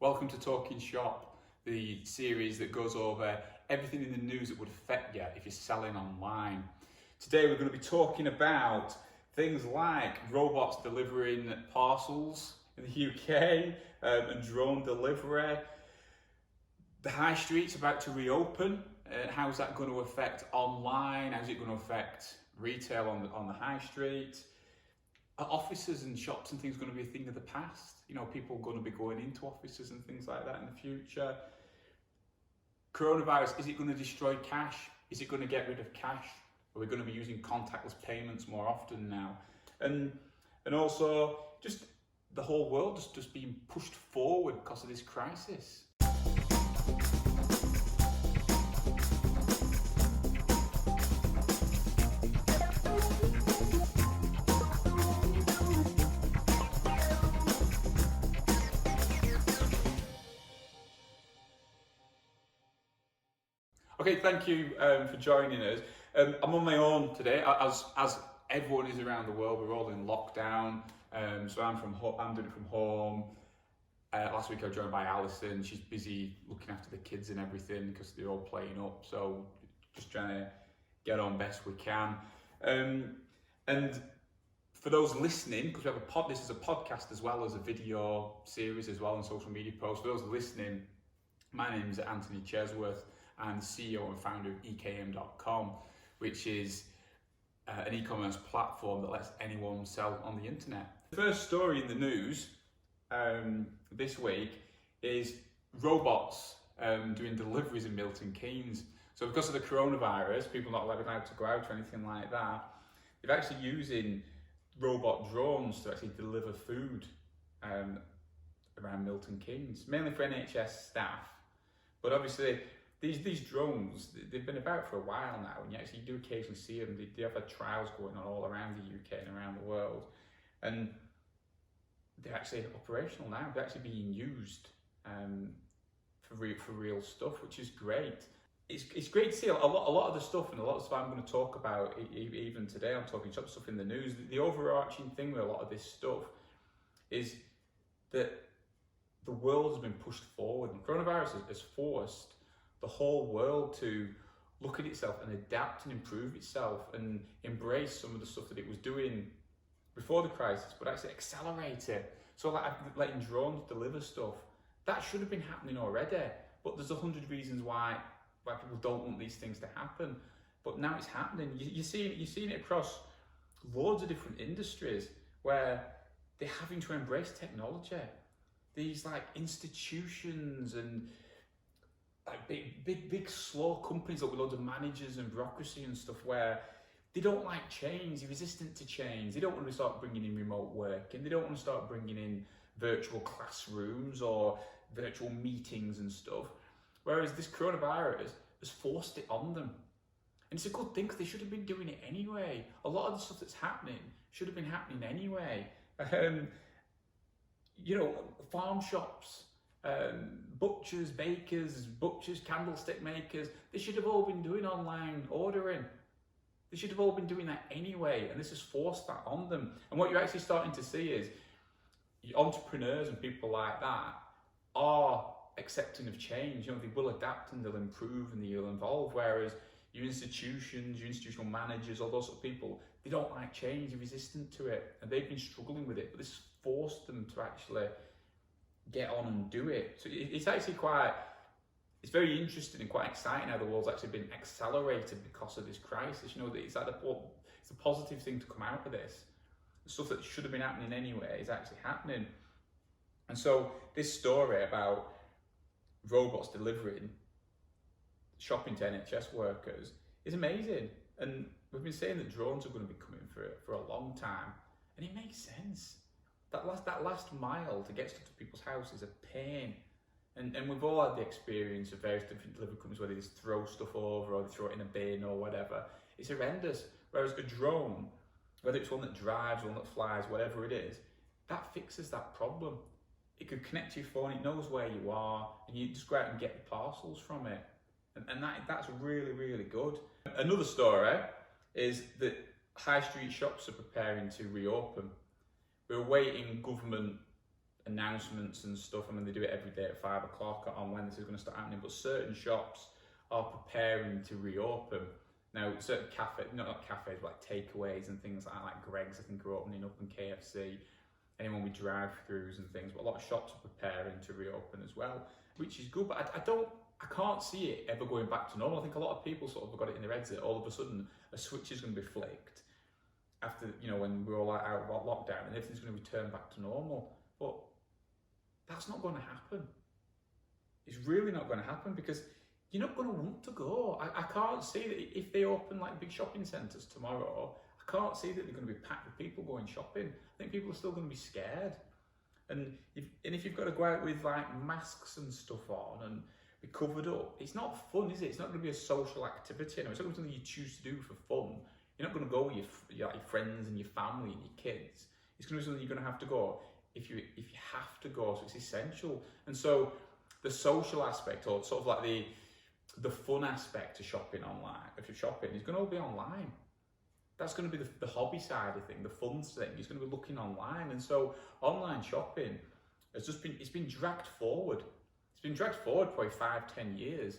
Welcome to Talking Shop, the series that goes over everything in the news that would affect you if you're selling online. Today we're going to be talking about things like robots delivering parcels in the UK and drone delivery. The high street's about to reopen. How's that going to affect online? How's it going to affect retail on the high street? Are offices and shops and things going to be a thing of the past? You know, people are going to be going into offices and things like that in the future. Coronavirus, is it going to destroy cash? Is it going to get rid of cash? Are we going to be using contactless payments more often now? And also, just the whole world is just being pushed forward because of this crisis. Okay, thank you for joining us. I'm on my own today, as everyone is around the world. We're all in lockdown, so I'm doing it from home. Last week I was joined by Alison. She's busy looking after the kids and everything because they're all playing up. So just trying to get on best we can. And for those listening, because we have this is a podcast as well as a video series as well and social media posts. For those listening, my name is Anthony Chesworth. I'm the CEO and founder of ecommerce, which is an e-commerce platform that lets anyone sell on the internet. The first story in the news this week is robots doing deliveries in Milton Keynes. So because of the coronavirus, people are not allowed to go out or anything like that. They're actually using robot drones to actually deliver food around Milton Keynes, mainly for NHS staff. But obviously, these drones, they've been about for a while now, and you actually do occasionally see them. They have had trials going on all around the UK and around the world, and they're actually operational now. They're actually being used for real stuff, which is great. It's great to see a lot of the stuff, and a lot of stuff I'm going to talk about even today. I'm talking some stuff in the news. The overarching thing with a lot of this stuff is that the world has been pushed forward, and coronavirus has forced the whole world to look at itself and adapt and improve itself and embrace some of the stuff that it was doing before the crisis, but actually accelerate it. So like letting drones deliver stuff, that should have been happening already, but there's 100 reasons why people don't want these things to happen. But now it's happening. You're seeing it across loads of different industries where they're having to embrace technology. These like institutions and like big slow companies with loads of managers and bureaucracy and stuff where they don't like change, they're resistant to change. They don't want to start bringing in remote working. They don't want to start bringing in virtual classrooms or virtual meetings and stuff. Whereas this coronavirus has forced it on them. And it's a good thing because they should have been doing it anyway. A lot of the stuff that's happening should have been happening anyway. Farm shops, butchers, bakers, candlestick makers, they should have all been doing online ordering. They should have all been doing that anyway, and this has forced that on them. And what you're actually starting to see is entrepreneurs and people like that are accepting of change. You know, they will adapt and they'll improve and they'll evolve, whereas your institutions, your institutional managers, all those sort of people, they don't like change, they're resistant to it, and they've been struggling with it, but this has forced them to actually get on and do it. So it's actually it's very interesting and quite exciting how the world's actually been accelerated because of this crisis. You know, it's like it's a positive thing to come out of this. The stuff that should have been happening anyway is actually happening. And so this story about robots delivering shopping to NHS workers is amazing. And we've been saying that drones are going to be coming for a long time, and it makes sense. That last mile to get stuff to people's houses is a pain. And we've all had the experience of various different delivery companies where they just throw stuff over or they throw it in a bin or whatever. It's horrendous. Whereas a drone, whether it's one that drives, one that flies, whatever it is, that fixes that problem. It could connect to your phone, it knows where you are, and you just go out and get the parcels from it. And that's really, really good. Another story is that high street shops are preparing to reopen. We're awaiting government announcements and stuff. I mean, they do it every day at 5 o'clock on when this is going to start happening, but certain shops are preparing to reopen. Now, certain cafes, not cafes, but like takeaways and things like Greg's, I think, are opening up, and KFC, anyone with drive-throughs and things, but a lot of shops are preparing to reopen as well, which is good, but I can't see it ever going back to normal. I think a lot of people sort of have got it in their heads that all of a sudden a switch is going to be flicked after, when we're all out of lockdown and everything's going to return back to normal. But that's not going to happen. It's really not going to happen, because you're not going to want to go. I can't see that if they open like big shopping centres tomorrow, I can't see that they're going to be packed with people going shopping. I think people are still going to be scared. And if you've got to go out with like masks and stuff on and be covered up, it's not fun, is it? It's not going to be a social activity. It's not going to be something you choose to do for fun. You're not going to go with your friends and your family and your kids. It's going to be something you're going to have to go if you have to go. So it's essential. And so the social aspect, or sort of like the fun aspect to shopping online, if you're shopping, is going to all be online. That's going to be the hobby side of thing, the fun thing. It's going to be looking online. And so online shopping has it's been dragged forward. It's been dragged forward probably 5-10 years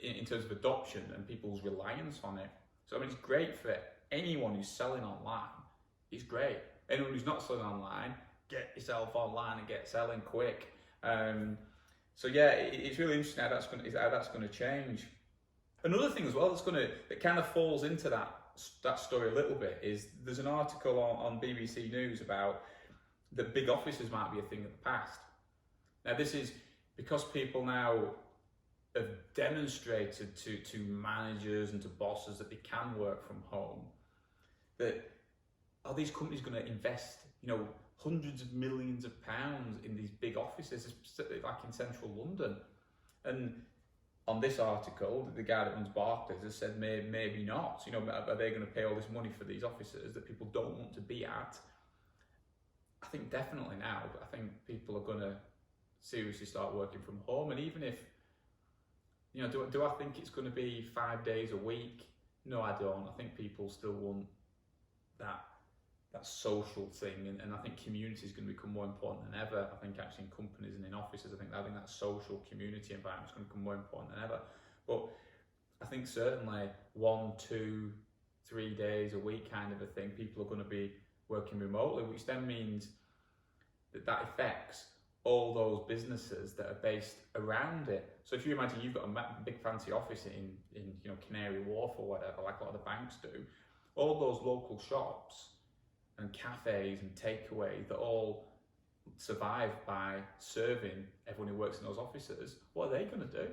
in terms of adoption and people's reliance on it. So I mean, it's great for anyone who's selling online. It's great. Anyone who's not selling online, get yourself online and get selling quick. So yeah, it's really interesting how that's going to change. Another thing as well that kind of falls into that story a little bit is there's an article on BBC News about that big offices might be a thing of the past. Now this is because people now have demonstrated to managers and to bosses that they can work from home, that are these companies going to invest, hundreds of millions of pounds in these big offices, like in central London? And on this article, the guy that runs Barclays has said maybe not. Are they going to pay all this money for these offices that people don't want to be at? I think definitely now, but I think people are going to seriously start working from home. And even if, do I think it's going to be 5 days a week? No, I don't. I think people still want that social thing, and I think community is going to become more important than ever. I think actually in companies and in offices, I think that social community environment is going to become more important than ever. But I think certainly 1, 2, 3 days a week kind of a thing, people are going to be working remotely, which then means that affects all those businesses that are based around it. So if you imagine you've got a big fancy office in Canary Wharf or whatever, like a lot of the banks do, all those local shops and cafes and takeaways that all survive by serving everyone who works in those offices, what are they going to do?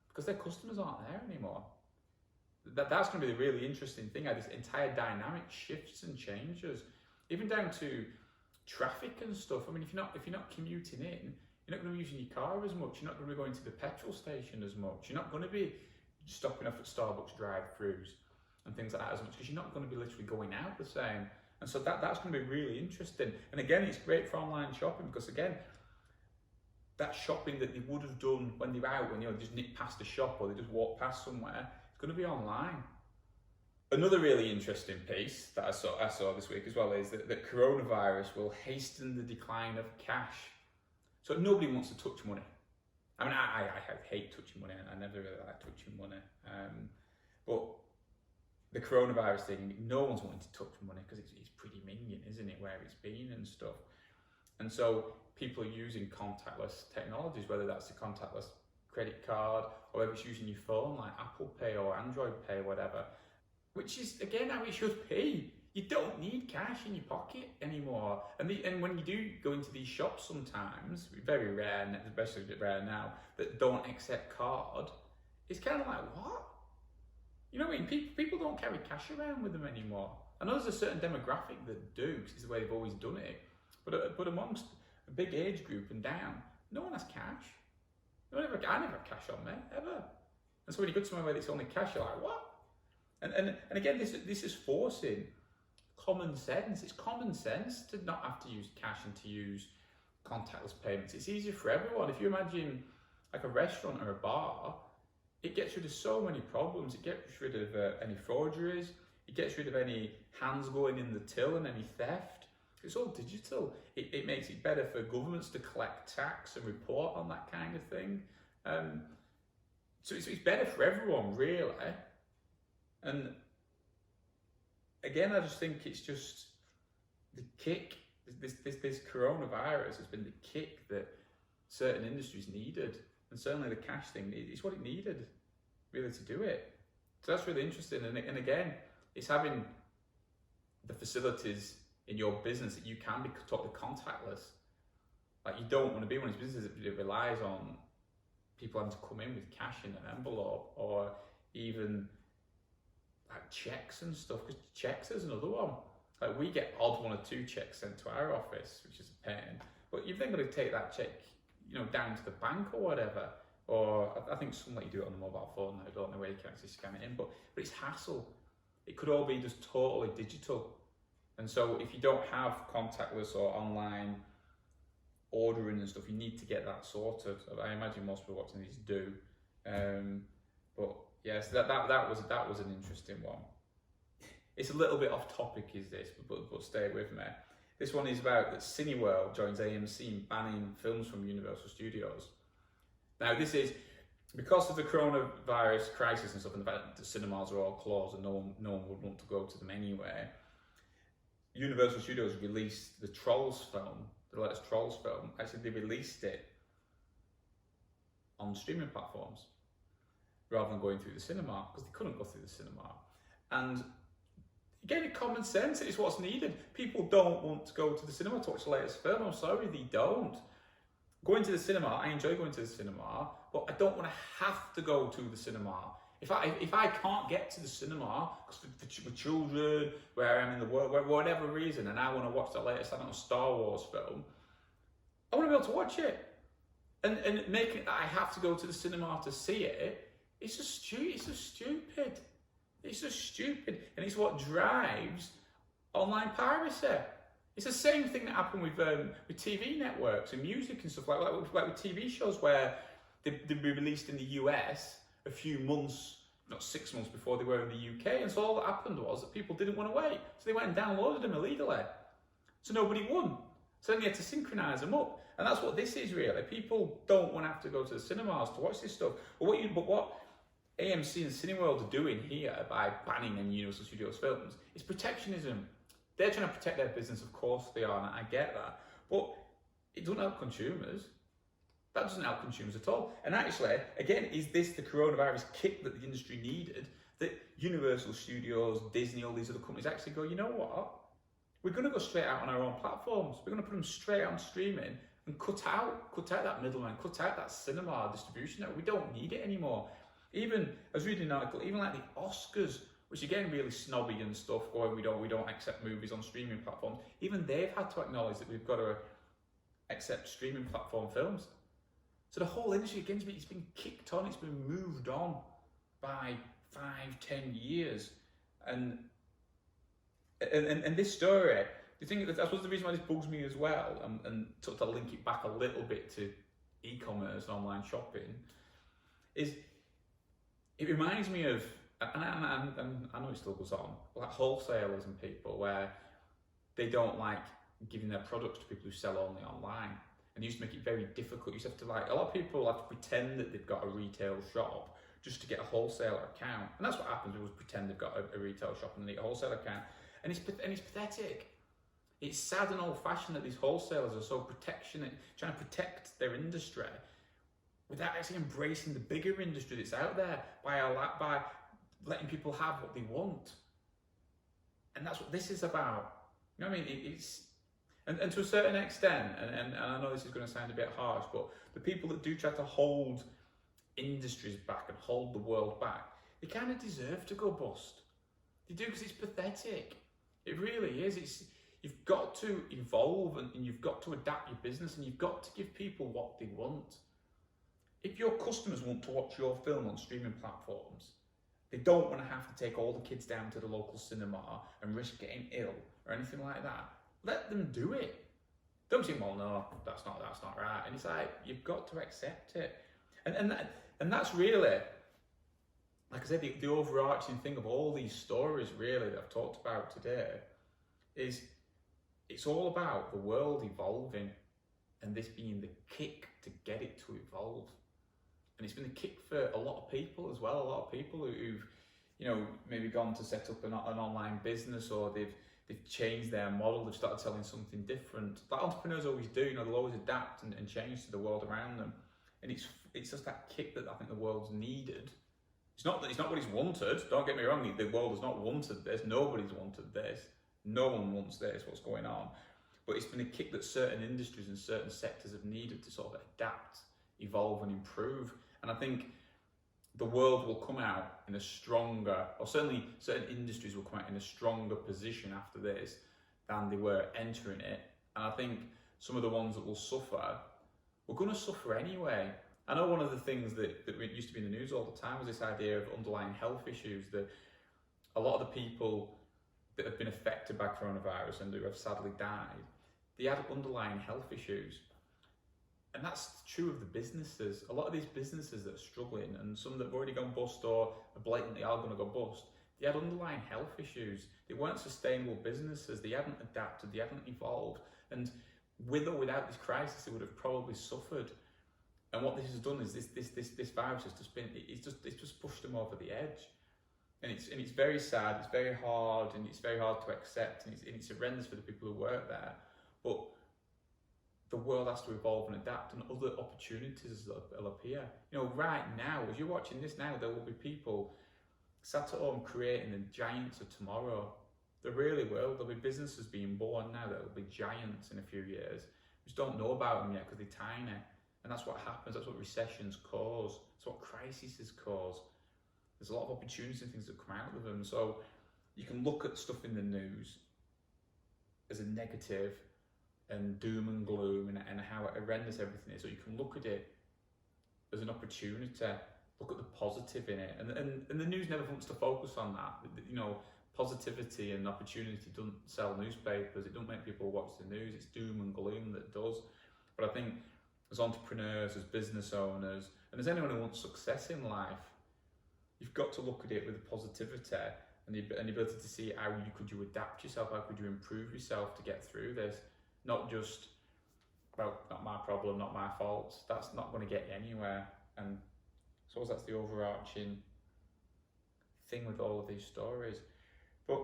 Because their customers aren't there anymore. That's going to be the really interesting thing, how this entire dynamic shifts and changes, even down to traffic and stuff. I mean, if you're not commuting in, you're not going to be using your car as much. You're not going to be going to the petrol station as much. You're not going to be stopping off at Starbucks drive-throughs and things like that as much, because you're not going to be literally going out the same. And so that's going to be really interesting. And again, it's great for online shopping, because again, that shopping that they would have done when they were out, when they just nipped past a shop or they just walked past somewhere, it's going to be online. Another really interesting piece that I saw this week as well is that coronavirus will hasten the decline of cash. So nobody wants to touch money. I mean, I hate touching money. I never really like touching money. But the coronavirus thing, no one's wanting to touch money because it's pretty minging, isn't it, where it's been and stuff. And so people are using contactless technologies, whether that's the contactless credit card or whether it's using your phone like Apple Pay or Android Pay, whatever, which is, again, how it should be. You don't need cash in your pocket anymore. And when you do go into these shops sometimes, very rare, and especially a bit rare now, that don't accept card, it's kind of like, what? You know what I mean? People don't carry cash around with them anymore. I know there's a certain demographic that do, because it's the way they've always done it. But amongst a big age group and down, no one has cash. I never have cash on me, ever. And so when you go to somewhere where it's only cash, you're like, what? And again, this is forcing common sense. It's common sense to not have to use cash and to use contactless payments. It's easier for everyone. If you imagine like a restaurant or a bar, it gets rid of so many problems. It gets rid of any forgeries. It gets rid of any hands going in the till and any theft. It's all digital. It makes it better for governments to collect tax and report on that kind of thing. So it's better for everyone, really. And again, I just think it's just the kick. This coronavirus has been the kick that certain industries needed, and certainly the cash thing is what it needed, really, to do it. So that's really interesting. And again, it's having the facilities in your business that you can be totally contactless. Like, you don't want to be one of these businesses that relies on people having to come in with cash in an envelope, or even like checks and stuff, because checks is another one. Like, we get odd 1 or 2 checks sent to our office, which is a pain, but you've then got to take that check, down to the bank or whatever, or I think some let you do it on the mobile phone. I don't know where you can actually scan it in, but it's hassle. It could all be just totally digital. And so if you don't have contactless or online ordering and stuff, you need to get that sorted. I imagine most people watching these do. But yes, that was an interesting one. It's a little bit off topic, is this, but stay with me. This one is about that Cineworld joins AMC in banning films from Universal Studios. Now, this is because of the coronavirus crisis and stuff, and the fact that the cinemas are all closed and no one would want to go to them anyway. Universal Studios released the Trolls film, the latest Trolls film. Actually, they released it on streaming platforms rather than going through the cinema, because they couldn't go through the cinema. And again, common sense is what's needed. People don't want to go to the cinema to watch the latest film. I'm sorry, they don't. Going to the cinema, I enjoy going to the cinema, but I don't want to have to go to the cinema. If I can't get to the cinema because for children, where I'm in the world, for whatever reason, and I want to watch the latest, I don't know, Star Wars film, I want to be able to watch it. And making it that I have to go to the cinema to see it, it's just stupid. It's just stupid. And it's what drives online piracy. It's the same thing that happened with TV networks and music and stuff like with TV shows, where they'd be released in the US a few months, not 6 months before they were in the UK. And so all that happened was that people didn't want to wait. So they went and downloaded them illegally. So nobody won. So then they had to synchronise them up. And that's what this is, really. People don't want to have to go to the cinemas to watch this stuff. But what AMC and Cineworld are doing here by banning in Universal Studios films is protectionism. They're trying to protect their business, of course they are, and I get that. But it doesn't help consumers. That doesn't help consumers at all. And actually, again, is this the coronavirus kick that the industry needed? That Universal Studios, Disney, all these other companies actually go, you know what? We're going to go straight out on our own platforms. We're going to put them straight on streaming and cut out that middleman, cut out that cinema distribution network. We don't need it anymore. Even, I was reading an article, even like the Oscars, which again, really snobby and stuff, going, we don't accept movies on streaming platforms. Even they've had to acknowledge that we've got to accept streaming platform films. So the whole industry, again, it's been kicked on, it's been moved on by 5-10 years. And this story, the thing, I suppose the reason why this bugs me as well, and to link it back a little bit to e-commerce and online shopping, is it reminds me of, and I know it still goes on, like wholesalers and people where they don't like giving their products to people who sell only online. And they used to make it very difficult. You used to have to, like, a lot of people have to pretend that they've got a retail shop just to get a wholesaler account. And that's what happens, people pretend they've got a retail shop and they need a wholesaler account. And it's pathetic. It's sad and old-fashioned that these wholesalers are so protectionist, trying to protect their industry without actually embracing the bigger industry that's out there by letting people have what they want. And that's what this is about. You know what I mean? It's and to a certain extent, and I know this is going to sound a bit harsh, but the people that do try to hold industries back and hold the world back, they kind of deserve to go bust. They do, because it's pathetic. It really is. You've got to evolve and you've got to adapt your business, and you've got to give people what they want. If your customers want to watch your film on streaming platforms, they don't want to have to take all the kids down to the local cinema and risk getting ill or anything like that. Let them do it. Don't say, well, no, that's not right. And it's like, you've got to accept it. And that's really, like I said, the overarching thing of all these stories really that I've talked about today is it's all about the world evolving and this being the kick to get it to evolve. And it's been a kick for a lot of people as well. A lot of people who've, maybe gone to set up an online business, or they've changed their model. They've started selling something different. Like entrepreneurs always do. They'll always adapt and change to the world around them. And it's just that kick that I think the world's needed. It's not what it's wanted. Don't get me wrong. The world has not wanted this. Nobody's wanted this. No one wants this. What's going on? But it's been a kick that certain industries and certain sectors have needed to sort of adapt, evolve, and improve. And I think the world will come out in a stronger, or certainly certain industries will come out in a stronger position after this than they were entering it. And I think some of the ones that will suffer, we're going to suffer anyway. I know one of the things that used to be in the news all the time was this idea of underlying health issues, that a lot of the people that have been affected by coronavirus and who have sadly died, they had underlying health issues. And that's true of the businesses. A lot of these businesses that are struggling, and some that have already gone bust or are blatantly are going to go bust, they had underlying health issues. They weren't sustainable businesses. They hadn't adapted. They hadn't evolved. And with or without this crisis, they would have probably suffered. And what this has done is this virus has just been, it's just pushed them over the edge. And it's very sad. It's very hard, and it's very hard to accept. And it's horrendous for the people who work there. But the world has to evolve and adapt, and other opportunities will appear. Right now, as you're watching this now, there will be people sat at home creating the giants of tomorrow. There really will. There'll be businesses being born now that will be giants in a few years. We just don't know about them yet because they're tiny. And that's what happens. That's what recessions cause. That's what crises cause. There's a lot of opportunities and things that come out of them. So you can look at stuff in the news as a negative and doom and gloom and how horrendous everything is. So you can look at it as an opportunity, look at the positive in it. And the news never wants to focus on that. Positivity and opportunity doesn't sell newspapers. It doesn't make people watch the news. It's doom and gloom that does. But I think as entrepreneurs, as business owners, and as anyone who wants success in life, you've got to look at it with positivity and the ability to see how could you adapt yourself, how could you improve yourself to get through this. Not just, well, not my problem, not my fault. That's not going to get you anywhere. And I suppose that's the overarching thing with all of these stories. But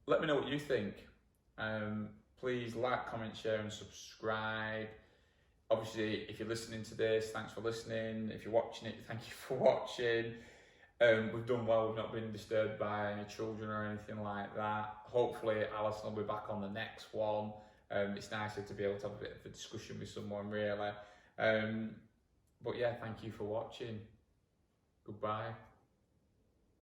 let me know what you think. Please like, comment, share, and subscribe. Obviously, if you're listening to this, thanks for listening. If you're watching it, thank you for watching. We've done well. We've not been disturbed by any children or anything like that. Hopefully, Alison will be back on the next one. It's nicer to be able to have a bit of a discussion with someone, really. But yeah, thank you for watching. Goodbye.